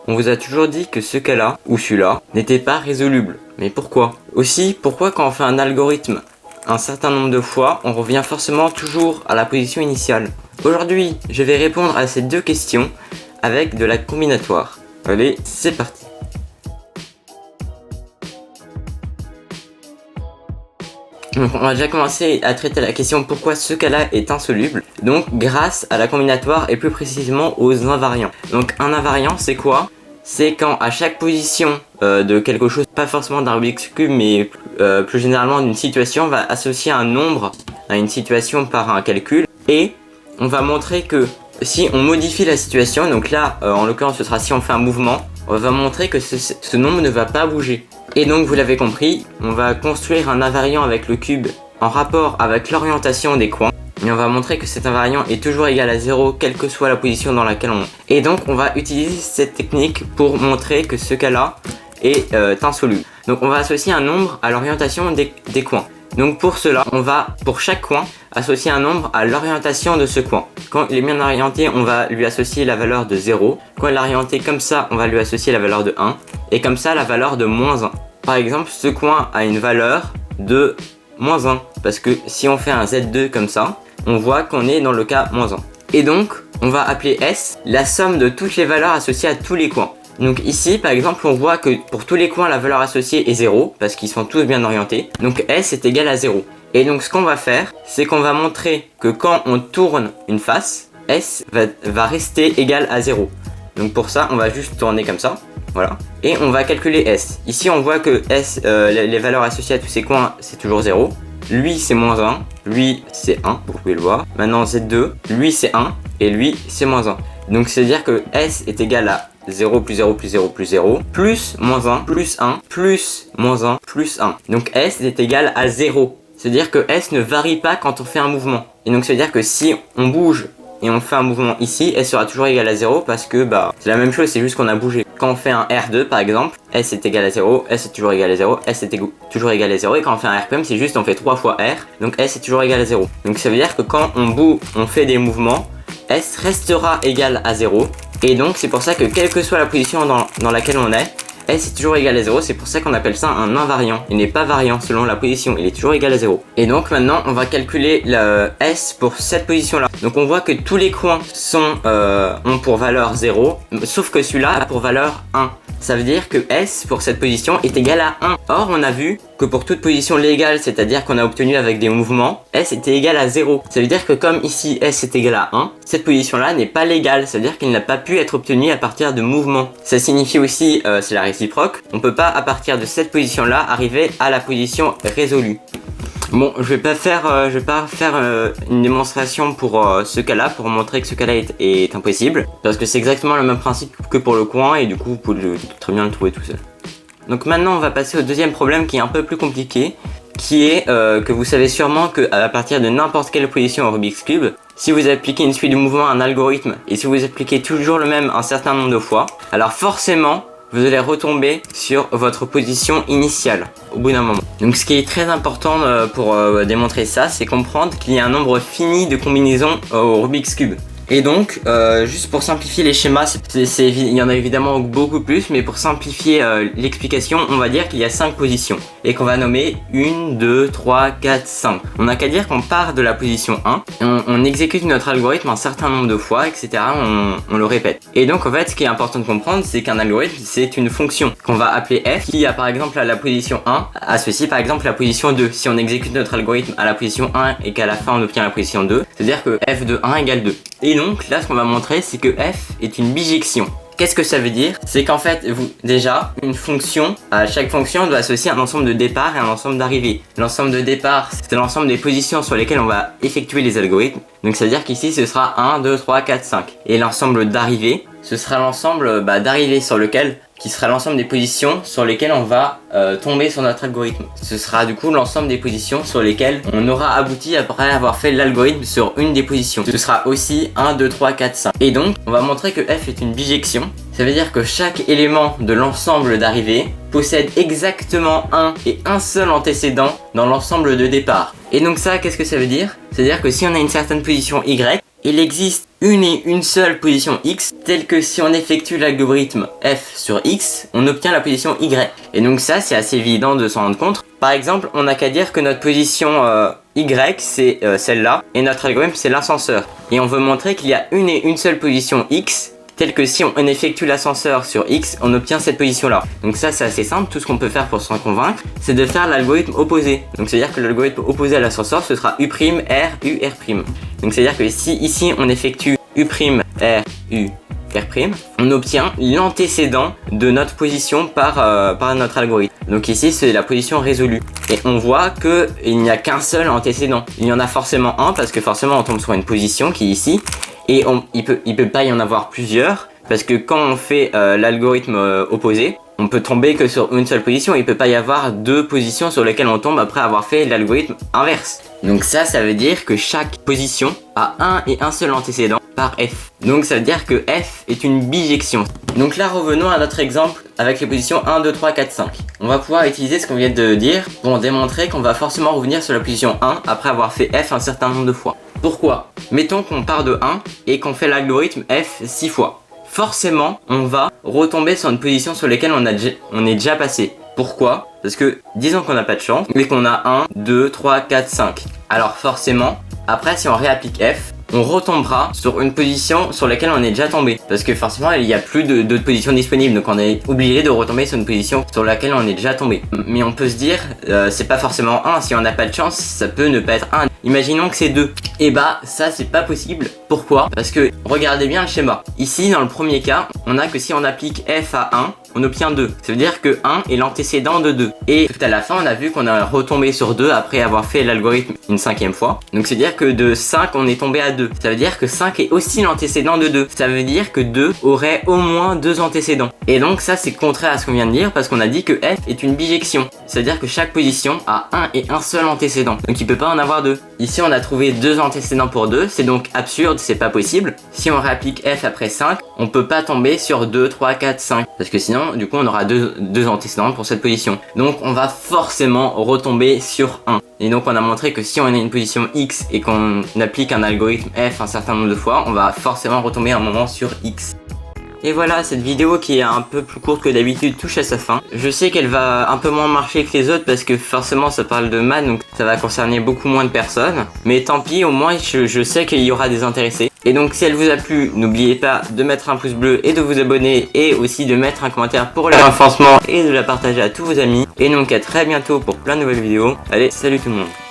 on vous a toujours dit que ce cas-là, ou celui-là, n'était pas résoluble. Mais pourquoi? Aussi, pourquoi quand on fait un algorithme un certain nombre de fois, on revient forcément toujours à la position initiale? Aujourd'hui, je vais répondre à ces deux questions avec de la combinatoire. Allez, c'est parti. Donc on va déjà commencer à traiter la question pourquoi ce cas-là est insoluble. Donc grâce à la combinatoire et plus précisément aux invariants. Donc un invariant c'est quoi? C'est quand à chaque position de quelque chose, pas forcément d'un Rubik's Cube mais plus généralement d'une situation, on va associer un nombre à une situation par un calcul. Et on va montrer que si on modifie la situation, donc là en l'occurrence ce sera si on fait un mouvement, on va montrer que ce nombre ne va pas bouger. Et donc vous l'avez compris, on va construire un invariant avec le cube en rapport avec l'orientation des coins. Et on va montrer que cet invariant est toujours égal à 0 quelle que soit la position dans laquelle on est. Et donc on va utiliser cette technique pour montrer que ce cas-là est insoluble. Donc on va associer un nombre à l'orientation des coins. Donc pour cela, on va pour chaque coin associer un nombre à l'orientation de ce coin. Quand il est bien orienté, on va lui associer la valeur de 0. Quand il est orienté comme ça, on va lui associer la valeur de 1. Et comme ça, la valeur de moins 1. Par exemple, ce coin a une valeur de moins 1. Parce que si on fait un Z2 comme ça, on voit qu'on est dans le cas moins 1. Et donc, on va appeler S la somme de toutes les valeurs associées à tous les coins. Donc ici, par exemple, on voit que pour tous les coins, la valeur associée est 0, parce qu'ils sont tous bien orientés. Donc S est égal à 0. Et donc ce qu'on va faire, c'est qu'on va montrer que quand on tourne une face, S va rester égal à 0. Donc pour ça, on va juste tourner comme ça. Voilà. Et on va calculer S. Ici, on voit que S, les valeurs associées à tous ces coins, c'est toujours 0. Lui, c'est moins 1. Lui, c'est 1, vous pouvez le voir. Maintenant, Z2, lui, c'est 1. Et lui, c'est moins 1. Donc c'est-à-dire que S est égal à 0 plus 0 plus 0 plus 0 plus moins 1 plus 1 plus moins 1 plus 1. Donc S est égal à 0. C'est-à-dire que S ne varie pas quand on fait un mouvement. Et donc ça veut dire que si on bouge et on fait un mouvement ici, S sera toujours égal à 0 parce que c'est la même chose, c'est juste qu'on a bougé. Quand on fait un R2 par exemple, S est égal à 0, S est toujours égal à 0, S est toujours égal à 0. Et quand on fait un RPM, c'est juste on fait 3 fois R, donc S est toujours égal à 0. Donc ça veut dire que quand on bouge, on fait des mouvements, S restera égal à 0. Et donc c'est pour ça que quelle que soit la position dans laquelle on est, S est toujours égal à 0, c'est pour ça qu'on appelle ça un invariant. Il n'est pas variant selon la position, il est toujours égal à 0. Et donc maintenant on va calculer le S pour cette position là. Donc on voit que tous les coins ont pour valeur 0, sauf que celui-là a pour valeur 1. Ça veut dire que S pour cette position est égal à 1. Or on a vu que pour toute position légale, c'est-à-dire qu'on a obtenu avec des mouvements, S était égal à 0. Ça veut dire que comme ici S est égal à 1, cette position-là n'est pas légale. Ça veut dire qu'elle n'a pas pu être obtenue à partir de mouvements. Ça signifie aussi, c'est la réciproque, on peut pas à partir de cette position-là arriver à la position résolue. Bon, je vais pas faire une démonstration pour ce cas-là, pour montrer que ce cas-là est impossible. Parce que c'est exactement le même principe que pour le coin et du coup vous pouvez très bien le trouver tout seul. Donc maintenant on va passer au deuxième problème qui est un peu plus compliqué, qui est que vous savez sûrement qu'à partir de n'importe quelle position au Rubik's Cube, si vous appliquez une suite de mouvements à un algorithme et si vous appliquez toujours le même un certain nombre de fois, alors forcément vous allez retomber sur votre position initiale au bout d'un moment. Donc ce qui est très important pour démontrer ça, c'est comprendre qu'il y a un nombre fini de combinaisons au Rubik's Cube. Et donc, juste pour simplifier les schémas, il y en a évidemment beaucoup plus, mais pour simplifier l'explication, on va dire qu'il y a 5 positions et qu'on va nommer 1, 2, 3, 4, 5. On n'a qu'à dire qu'on part de la position 1, on exécute notre algorithme un certain nombre de fois, etc. On le répète. Et donc, en fait, ce qui est important de comprendre, c'est qu'un algorithme, c'est une fonction qu'on va appeler f, qui a par exemple à la position 1, associe par exemple la position 2. Si on exécute notre algorithme à la position 1 et qu'à la fin on obtient la position 2, c'est-à-dire que f de 1 égale 2. Et donc là ce qu'on va montrer c'est que f est une bijection. Qu'est-ce que ça veut dire? C'est qu'en fait, déjà, une fonction, à chaque fonction, on doit associer un ensemble de départ et un ensemble d'arrivée. L'ensemble de départ, c'est l'ensemble des positions sur lesquelles on va effectuer les algorithmes. Donc ça veut dire qu'ici, ce sera 1, 2, 3, 4, 5. Et l'ensemble d'arrivée, ce sera l'ensemble d'arrivée sur lequel, qui sera l'ensemble des positions sur lesquelles on va tomber sur notre algorithme. Ce sera du coup l'ensemble des positions sur lesquelles on aura abouti après avoir fait l'algorithme sur une des positions. Ce sera aussi 1, 2, 3, 4, 5. Et donc, on va montrer que f est une bijection. Ça veut dire que chaque élément de l'ensemble d'arrivée possède exactement un et un seul antécédent dans l'ensemble de départ. Et donc ça, qu'est-ce que ça veut dire? C'est-à-dire que si on a une certaine position y il existe une et une seule position x, telle que si on effectue l'algorithme f sur x, on obtient la position y. Et donc ça, c'est assez évident de s'en rendre compte. Par exemple, on n'a qu'à dire que notre position y, c'est celle-là, et notre algorithme, c'est l'ascenseur. Et on veut montrer qu'il y a une et une seule position x, telle que si on effectue l'ascenseur sur x, on obtient cette position-là. Donc ça, c'est assez simple. Tout ce qu'on peut faire pour s'en convaincre, c'est de faire l'algorithme opposé. Donc c'est-à-dire que l'algorithme opposé à l'ascenseur, ce sera u', r, u, r'. Donc c'est-à-dire que si ici, on effectue u', r, u, r', on obtient l'antécédent de notre position par notre algorithme. Donc ici, c'est la position résolue. Et on voit qu'il n'y a qu'un seul antécédent. Il y en a forcément un, parce que forcément, on tombe sur une position qui est ici. Et il peut pas y en avoir plusieurs, parce que quand on fait l'algorithme opposé, on peut tomber que sur une seule position. Il peut pas y avoir deux positions sur lesquelles on tombe après avoir fait l'algorithme inverse. Donc ça veut dire que chaque position a un et un seul antécédent par f. Donc ça veut dire que f est une bijection. Donc là, revenons à notre exemple avec les positions 1, 2, 3, 4, 5. On va pouvoir utiliser ce qu'on vient de dire pour démontrer qu'on va forcément revenir sur la position 1 après avoir fait f un certain nombre de fois. Pourquoi? Mettons qu'on part de 1 et qu'on fait l'algorithme f 6 fois. Forcément, on va retomber sur une position sur laquelle on est déjà passé. Pourquoi? Parce que, disons qu'on n'a pas de chance, mais qu'on a 1, 2, 3, 4, 5. Alors forcément, après si on réapplique f, on retombera sur une position sur laquelle on est déjà tombé. Parce que forcément, il n'y a plus d'autres positions disponibles. Donc on est obligé de retomber sur une position sur laquelle on est déjà tombé. Mais on peut se dire, c'est pas forcément 1. Si on n'a pas de chance, ça peut ne pas être 1. Imaginons que c'est 2. Et bah, ça c'est pas possible. Pourquoi? Parce que, regardez bien le schéma. Ici, dans le premier cas, on a que si on applique f à 1, on obtient 2. Ça veut dire que 1 est l'antécédent de 2. Et tout à la fin, on a vu qu'on a retombé sur 2 après avoir fait l'algorithme une 5e fois. Donc c'est dire que de 5, on est tombé à 2. Ça veut dire que 5 est aussi l'antécédent de 2. Ça veut dire que 2 aurait au moins 2 antécédents. Et donc ça, c'est contraire à ce qu'on vient de dire parce qu'on a dit que f est une bijection. Ça veut dire que chaque position a un et un seul antécédent. Donc il peut pas en avoir 2. Ici, on a trouvé 2 antécédents pour 2. C'est donc absurde, c'est pas possible. Si on réapplique f après 5, on peut pas tomber sur 2, 3, 4, 5. Parce que sinon, du coup, on aura deux antécédents pour cette position. Donc on va forcément retomber sur 1. Et donc on a montré que si on a une position x et qu'on applique un algorithme f un certain nombre de fois, on va forcément retomber un moment sur x. Et voilà, cette vidéo qui est un peu plus courte que d'habitude touche à sa fin. Je sais qu'elle va un peu moins marcher que les autres parce que forcément ça parle de maths, donc ça va concerner beaucoup moins de personnes. Mais tant pis, au moins je sais qu'il y aura des intéressés. Et donc si elle vous a plu, n'oubliez pas de mettre un pouce bleu et de vous abonner et aussi de mettre un commentaire pour le renforcement et de la partager à tous vos amis. Et donc à très bientôt pour plein de nouvelles vidéos. Allez, salut tout le monde.